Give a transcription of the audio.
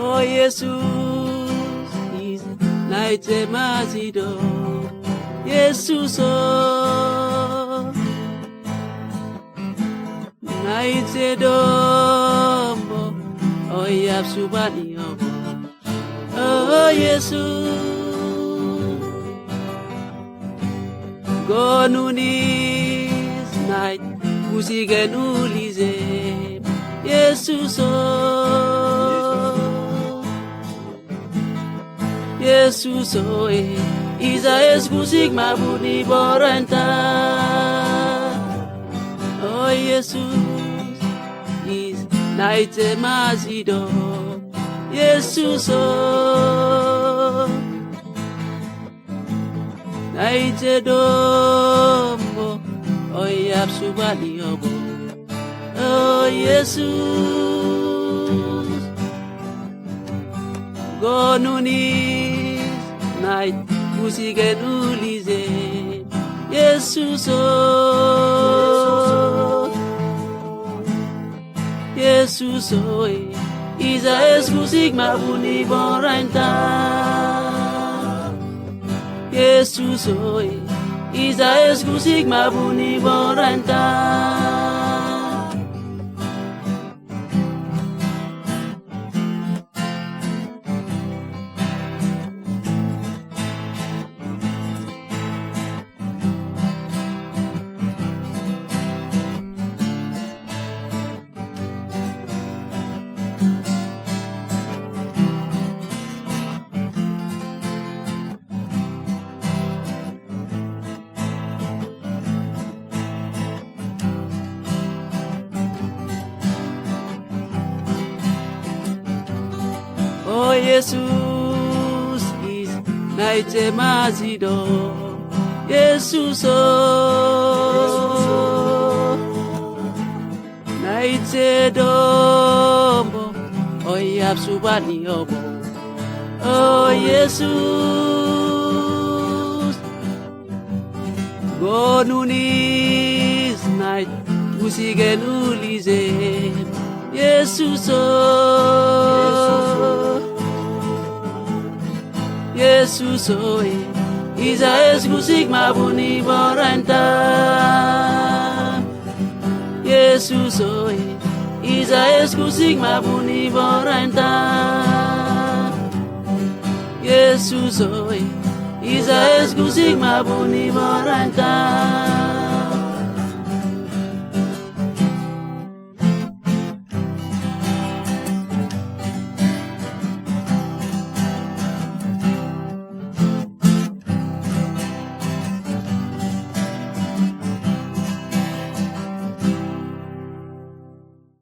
Oh Jesus is naite mazido. Jesus oh naite dombo. Oh yapsubani obo. Oh Jesus gonunis night musigenulize. Jesus oh Jesus oh Isa musik mabuni boranta. Oh Jesus is naite mazido. Jesus oh naite dombo. Oh yapsubali obo. Oh Jesus gonunis night musigenulize. Jesus oh Jesus oh Isa musik mabuni boranta. Jesus oh Isa musik mabuni boranta. Oh Jesus is naite mazido. Jesus oh naite dombo. Oh yapsubani obo. Oh Jesus gonunis night musigenulize. Jesus oh Jesus oh Isa musik mabuni boranta. Jesus oh Isa musik mabuni boranta. Jesus oh Isa musik mabuni boranta.